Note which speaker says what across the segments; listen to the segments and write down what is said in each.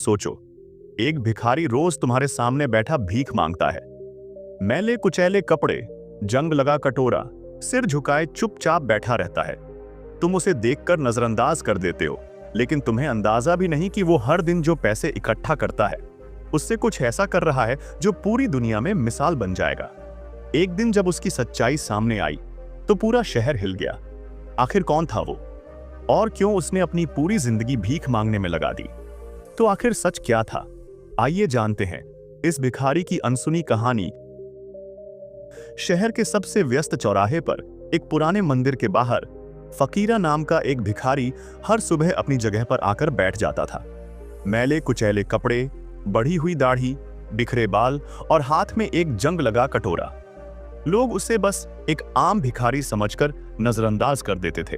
Speaker 1: सोचो, एक भिखारी रोज तुम्हारे सामने बैठा भीख मांगता है। मैले कुचैले कपड़े, जंग लगा कटोरा, सिर झुकाए चुपचाप बैठा रहता है। तुम उसे देखकर नजरअंदाज कर देते हो, लेकिन तुम्हें अंदाजा भी नहीं कि वो हर दिन जो पैसे इकट्ठा करता है उससे कुछ ऐसा कर रहा है जो पूरी दुनिया में मिसाल बन जाएगा। एक दिन जब उसकी सच्चाई सामने आई तो पूरा शहर हिल गया। आखिर कौन था वो, और क्यों उसने अपनी पूरी जिंदगी भीख मांगने में लगा दी? तो आखिर सच क्या था? आइए जानते हैं इस भिखारी की अनसुनी कहानी। शहर के सबसे व्यस्त चौराहे पर एक पुराने मंदिर के बाहर फकीरा नाम का एक भिखारी हर सुबह अपनी जगह पर आकर बैठ जाता था। मैले कुचैले कपड़े, बढ़ी हुई दाढ़ी, बिखरे बाल और हाथ में एक जंग लगा कटोरा। लोग उसे बस एक आम भिखारी समझकर नजरअंदाज कर देते थे।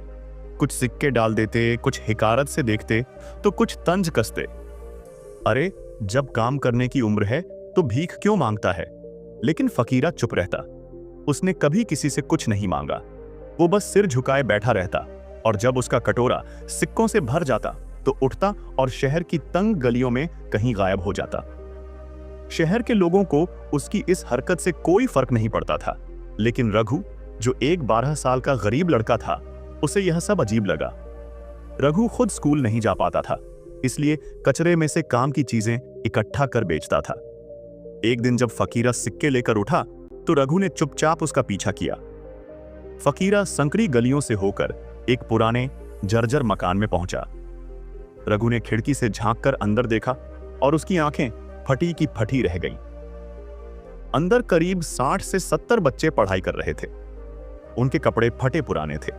Speaker 1: कुछ सिक्के डाल देते, कुछ हिकारत से देखते तो कुछ तंज कसते। अरे, जब काम करने की उम्र है तो भीख क्यों मांगता है? लेकिन फकीरा चुप रहता। उसने कभी किसी से कुछ नहीं मांगा। वो बस सिर झुकाए बैठा रहता, और जब उसका कटोरा सिक्कों से भर जाता तो उठता और शहर की तंग गलियों में कहीं गायब हो जाता। शहर के लोगों को उसकी इस हरकत से कोई फर्क नहीं पड़ता था, लेकिन रघु, जो एक 12 साल का गरीब लड़का था, उसे यह सब अजीब लगा। रघु खुद स्कूल नहीं जा पाता था, इसलिए कचरे में से काम की चीजें इकट्ठा कर बेचता था। एक दिन जब फकीरा सिक्के लेकर उठा तो रघु ने चुपचाप उसका पीछा किया। फकीरा संकरी गलियों से होकर एक पुराने जर्जर मकान में पहुंचा। रघु ने खिड़की से झांककर अंदर देखा और उसकी आंखें फटी की फटी रह गईं। अंदर करीब 60 से 70 बच्चे पढ़ाई कर रहे थे। उनके कपड़े फटे पुराने थे,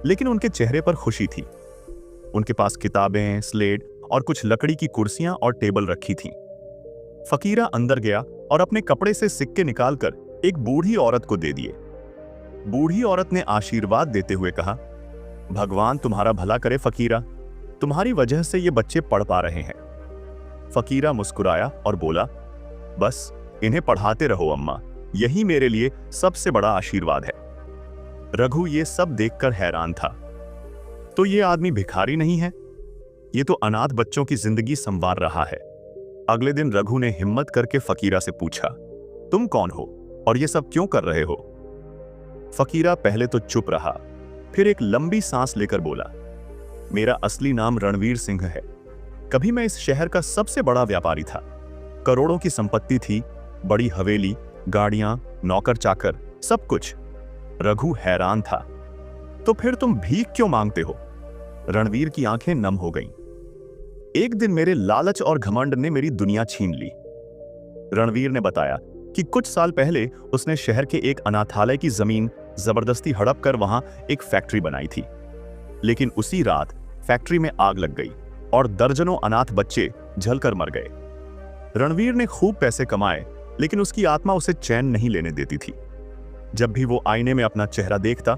Speaker 1: लेकिन उनके चेहरे पर खुशी थी। उनके पास किताबें, स्लेट और कुछ लकड़ी की कुर्सियां और टेबल रखी थीं। फकीरा अंदर गया और अपने कपड़े से सिक्के निकालकर एक बूढ़ी औरत को दे दिए। बूढ़ी औरत ने आशीर्वाद देते हुए कहा, भगवान तुम्हारा भला करे फकीरा, तुम्हारी वजह से ये बच्चे पढ़ पा रहे हैं। फकीरा मुस्कुराया और बोला, बस इन्हें पढ़ाते रहो अम्मा, यही मेरे लिए सबसे बड़ा आशीर्वाद है। रघु ये सब देखकर हैरान था। तो ये आदमी भिखारी नहीं है, ये तो अनाथ बच्चों की जिंदगी संवार रहा है। अगले दिन रघु ने हिम्मत करके फकीरा से पूछा, तुम कौन हो और ये सब क्यों कर रहे हो? फकीरा पहले तो चुप रहा, फिर एक लंबी सांस लेकर बोला, मेरा असली नाम रणवीर सिंह है। कभी मैं इस शहर का सबसे बड़ा व्यापारी था। करोड़ों की संपत्ति थी, बड़ी हवेली, गाड़ियां, नौकर चाकर, सब कुछ। रघु हैरान था। तो फिर तुम भीख क्यों मांगते हो? रणवीर की आंखें नम हो गईं। एक दिन मेरे लालच और घमंड ने मेरी दुनिया छीन ली। रणवीर ने बताया कि कुछ साल पहले उसने शहर के एक अनाथालय की जमीन जबरदस्ती हड़प कर वहां एक फैक्ट्री बनाई थी। लेकिन उसी रात फैक्ट्री में आग लग गई और दर्जनों अनाथ बच्चे जलकर मर गए। रणवीर ने खूब पैसे कमाए, लेकिन उसकी आत्मा उसे चैन नहीं लेने देती थी। जब भी वो आईने में अपना चेहरा देखता,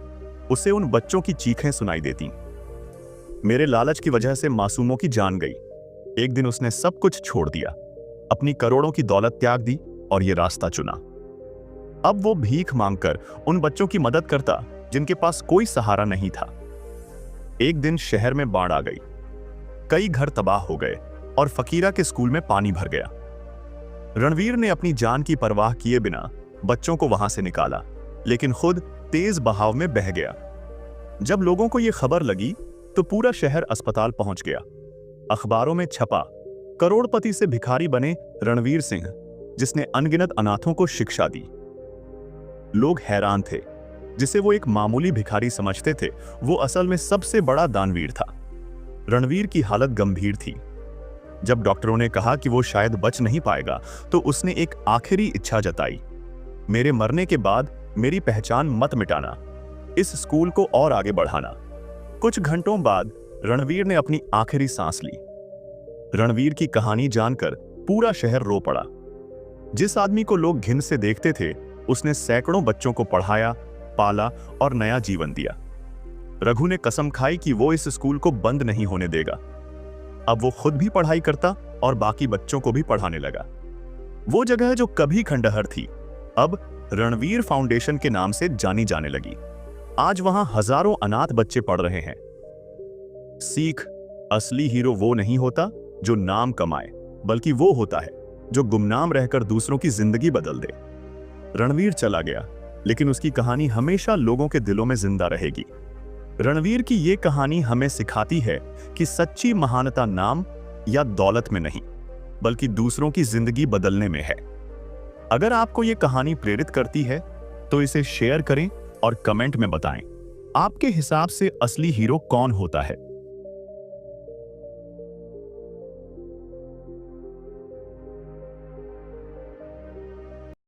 Speaker 1: उसे उन बच्चों की चीखें सुनाई देती। मेरे लालच की वजह से मासूमों की जान गई। एक दिन उसने सब कुछ छोड़ दिया, अपनी करोड़ों की दौलत त्याग दी और ये रास्ता चुना। अब वो भीख मांगकर उन बच्चों की मदद करता जिनके पास कोई सहारा नहीं था। एक दिन शहर में बाढ़ आ गई, कई घर तबाह हो गए और फकीरा के स्कूल में पानी भर गया। रणवीर ने अपनी जान की परवाह किए बिना बच्चों को वहां से निकाला, लेकिन खुद तेज बहाव में बह गया। जब लोगों को यह खबर लगी तो पूरा शहर अस्पताल पहुंच गया। अखबारों में छपा, करोड़पति से भिखारी बने रणवीर सिंह, जिसने अनगिनत अनाथों को शिक्षा दी। लोग हैरान थे। जिसे वो एक मामूली भिखारी समझते थे, वो असल में सबसे बड़ा दानवीर था। रणवीर की हालत गंभीर थी। जब डॉक्टरों ने कहा कि वो शायद बच नहीं पाएगा, तो उसने एक आखिरी इच्छा जताई, मेरे मरने के बाद मेरी पहचान मत मिटाना, इस स्कूल को और आगे बढ़ाना। कुछ घंटों बाद रणवीर ने अपनी आखिरी सांस ली। रणवीर की कहानी जानकर पूरा शहर रो पड़ा। जिस आदमी को लोग घिन से देखते थे, उसने सैकड़ों बच्चों को पढ़ाया, पाला और नया जीवन दिया। रघु ने कसम खाई कि वो इस स्कूल को बंद नहीं होने देगा। अब वो खुद भी पढ़ाई करता और बाकी बच्चों को भी पढ़ाने लगा। वो जगह जो कभी खंडहर थी, अब रणवीर फाउंडेशन के नाम से जानी जाने लगी। आज वहां हजारों अनाथ बच्चे पढ़ रहे हैं। सीख, असली हीरो वो नहीं होता जो नाम कमाए, बल्कि वो होता है जो गुमनाम रहकर दूसरों की जिंदगी बदल दे। रणवीर चला गया, लेकिन उसकी कहानी हमेशा लोगों के दिलों में जिंदा रहेगी। रणवीर की ये कहानी हमें सिखाती है कि सच्ची महानता नाम या दौलत में नहीं, बल्कि दूसरों की जिंदगी बदलने में है। अगर आपको ये कहानी प्रेरित करती है तो इसे शेयर करें और कमेंट में बताएं, आपके हिसाब से असली हीरो कौन होता है।